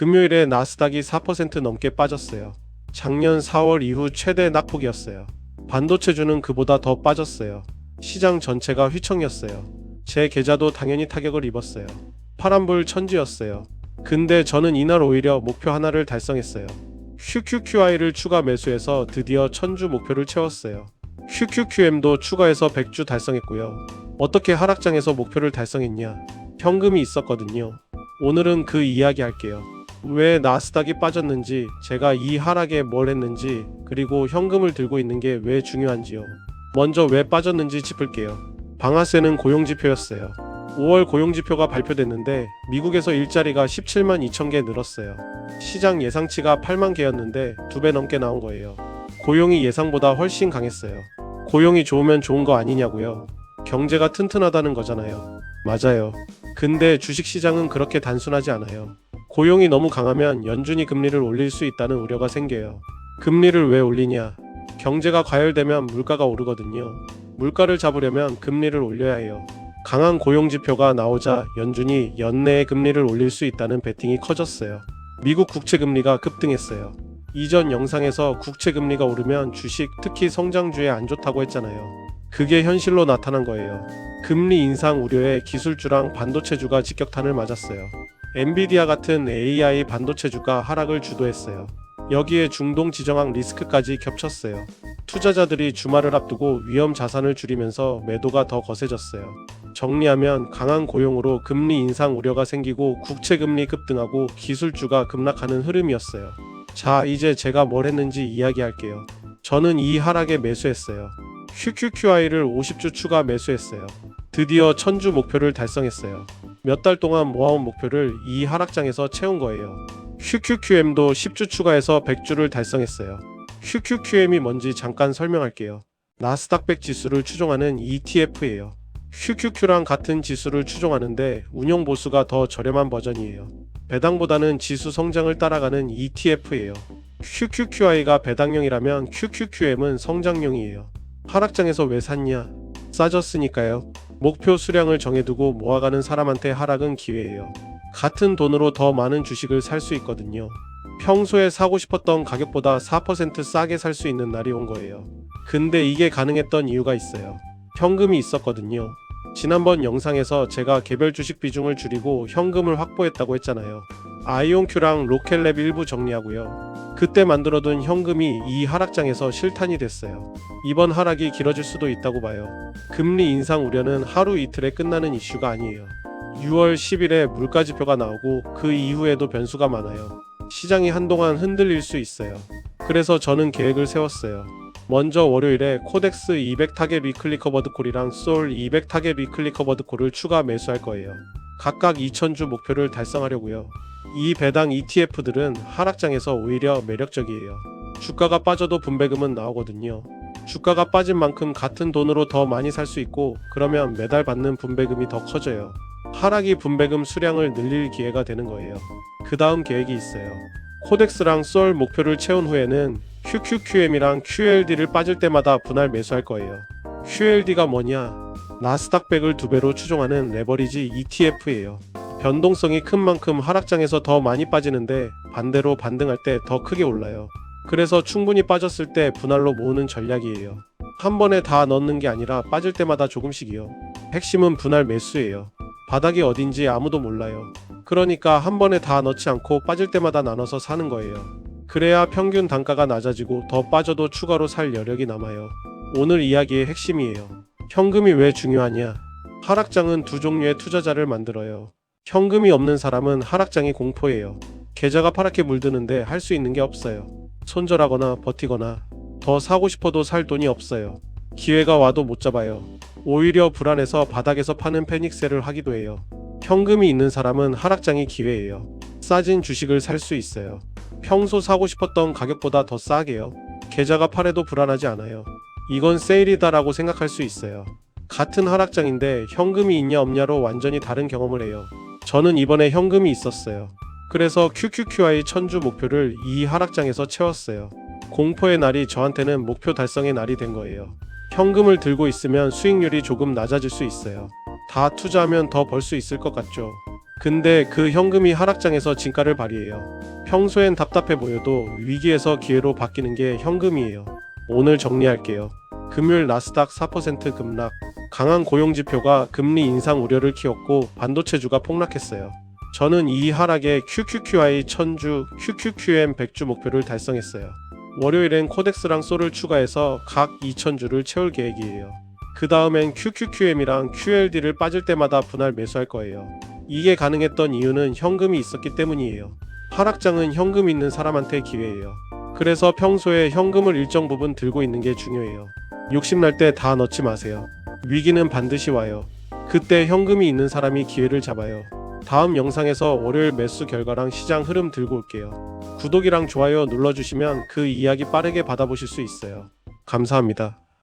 금요일에 나스닥이 4% 넘게 빠졌어요. 작년 4월 이후 최대 낙폭이었어요. 반도체주는 그보다 더 빠졌어요. 시장 전체가 휘청였어요. 제 계좌도 당연히 타격을 입었어요. 파란불 천지였어요. 근데 저는 이날 오히려 목표 하나를 달성했어요. QQQI를 추가 매수해서 드디어 1000주 목표를 채웠어요. QQQM도 추가해서 100주 달성했고요. 어떻게 하락장에서 목표를 달성했냐? 현금이 있었거든요. 오늘은 그 이야기 할게요. 왜 나스닥이 빠졌는지, 제가 이 하락에 뭘 했는지, 그리고 현금을 들고 있는 게 왜 중요한지요. 먼저 왜 빠졌는지 짚을게요. 방아쇠는 고용지표였어요. 5월 고용지표가 발표됐는데 미국에서 일자리가 17만 2천 개 늘었어요. 시장 예상치가 8만 개였는데 2배 넘게 나온 거예요. 고용이 예상보다 훨씬 강했어요. 고용이 좋으면 좋은 거 아니냐고요. 경제가 튼튼하다는 거잖아요. 맞아요. 근데 주식시장은 그렇게 단순하지 않아요. 고용이 너무 강하면 연준이 금리를 올릴 수 있다는 우려가 생겨요. 금리를 왜 올리냐? 경제가 과열되면 물가가 오르거든요. 물가를 잡으려면 금리를 올려야 해요. 강한 고용지표가 나오자 연준이 연내에 금리를 올릴 수 있다는 베팅이 커졌어요. 미국 국채금리가 급등했어요. 이전 영상에서 국채금리가 오르면 주식, 특히 성장주에 안 좋다고 했잖아요. 그게 현실로 나타난 거예요. 금리 인상 우려에 기술주랑 반도체주가 직격탄을 맞았어요. 엔비디아 같은 AI 반도체주가 하락을 주도했어요. 여기에 중동 지정학 리스크까지 겹쳤어요. 투자자들이 주말을 앞두고 위험 자산을 줄이면서 매도가 더 거세졌어요. 정리하면 강한 고용으로 금리 인상 우려가 생기고 국채금리 급등하고 기술주가 급락하는 흐름이었어요. 자, 이제 제가 뭘 했는지 이야기할게요. 저는 이 하락에 매수했어요. QQQI를 50주 추가 매수했어요. 드디어 1000주 목표를 달성했어요. 몇 달 동안 모아온 목표를 이 하락장에서 채운 거예요. QQQM도 10주 추가해서 100주를 달성했어요. QQQM이 뭔지 잠깐 설명할게요. 나스닥 100 지수를 추종하는 ETF예요. QQQ랑 같은 지수를 추종하는데 운용 보수가 더 저렴한 버전이에요. 배당보다는 지수 성장을 따라가는 ETF예요. QQQI가 배당용이라면 QQQM은 성장용이에요. 하락장에서 왜 샀냐? 싸졌으니까요. 목표 수량을 정해두고 모아가는 사람한테 하락은 기회예요. 같은 돈으로 더 많은 주식을 살 수 있거든요. 평소에 사고 싶었던 가격보다 4% 싸게 살 수 있는 날이 온 거예요. 근데 이게 가능했던 이유가 있어요. 현금이 있었거든요. 지난번 영상에서 제가 개별 주식 비중을 줄이고 현금을 확보했다고 했잖아요. 아이온큐랑 로켓랩 일부 정리하고요. 그때 만들어둔 현금이 이 하락장에서 실탄이 됐어요. 이번 하락이 길어질 수도 있다고 봐요. 금리 인상 우려는 하루 이틀에 끝나는 이슈가 아니에요. 6월 10일에 물가지표가 나오고 그 이후에도 변수가 많아요. 시장이 한동안 흔들릴 수 있어요. 그래서 저는 계획을 세웠어요. 먼저 월요일에 코덱스 200 타겟 위클리 커버드 콜이랑 솔 200 타겟 위클리 커버드 콜을 추가 매수할 거예요. 각각 2000주 목표를 달성하려고요. 이 배당 ETF들은 하락장에서 오히려 매력적이에요. 주가가 빠져도 분배금은 나오거든요. 주가가 빠진 만큼 같은 돈으로 더 많이 살 수 있고, 그러면 매달 받는 분배금이 더 커져요. 하락이 분배금 수량을 늘릴 기회가 되는 거예요. 그 다음 계획이 있어요. 코덱스랑 솔 목표를 채운 후에는 QQQM이랑 QLD를 빠질 때마다 분할 매수할 거예요. QLD가 뭐냐? 나스닥 100을 2배로 추종하는 레버리지 ETF예요. 변동성이 큰 만큼 하락장에서 더 많이 빠지는데 반대로 반등할 때 더 크게 올라요. 그래서 충분히 빠졌을 때 분할로 모으는 전략이에요. 한 번에 다 넣는 게 아니라 빠질 때마다 조금씩이요. 핵심은 분할 매수예요. 바닥이 어딘지 아무도 몰라요. 그러니까 한 번에 다 넣지 않고 빠질 때마다 나눠서 사는 거예요. 그래야 평균 단가가 낮아지고 더 빠져도 추가로 살 여력이 남아요. 오늘 이야기의 핵심이에요. 현금이 왜 중요하냐? 하락장은 두 종류의 투자자를 만들어요. 현금이 없는 사람은 하락장이 공포예요. 계좌가 파랗게 물드는데 할 수 있는 게 없어요. 손절하거나 버티거나 더 사고 싶어도 살 돈이 없어요. 기회가 와도 못 잡아요. 오히려 불안해서 바닥에서 파는 패닉셀을 하기도 해요. 현금이 있는 사람은 하락장이 기회예요. 싸진 주식을 살 수 있어요. 평소 사고 싶었던 가격보다 더 싸게요. 계좌가 파래도 불안하지 않아요. 이건 세일이다라고 생각할 수 있어요. 같은 하락장인데 현금이 있냐 없냐로 완전히 다른 경험을 해요. 저는 이번에 현금이 있었어요. 그래서 QQQI 1000주 목표를 이 하락장에서 채웠어요. 공포의 날이 저한테는 목표 달성의 날이 된 거예요. 현금을 들고 있으면 수익률이 조금 낮아질 수 있어요. 다 투자하면 더 벌 수 있을 것 같죠? 근데 그 현금이 하락장에서 진가를 발휘해요. 평소엔 답답해 보여도 위기에서 기회로 바뀌는 게 현금이에요. 오늘 정리할게요. 금요일 나스닥 4% 급락. 강한 고용지표가 금리 인상 우려를 키웠고 반도체주가 폭락했어요. 저는 이 하락에 QQQI 1000주, QQQM 100주 목표를 달성했어요. 월요일엔 코덱스랑 솔을 추가해서 각 2000주를 채울 계획이에요. 그 다음엔 QQQM이랑 QLD를 빠질 때마다 분할 매수할 거예요. 이게 가능했던 이유는 현금이 있었기 때문이에요. 하락장은 현금 있는 사람한테 기회예요. 그래서 평소에 현금을 일정 부분 들고 있는 게 중요해요. 욕심날 때 다 넣지 마세요. 위기는 반드시 와요. 그때 현금이 있는 사람이 기회를 잡아요. 다음 영상에서 월요일 매수 결과랑 시장 흐름 들고 올게요. 구독이랑 좋아요 눌러주시면 그 이야기 빠르게 받아보실 수 있어요. 감사합니다.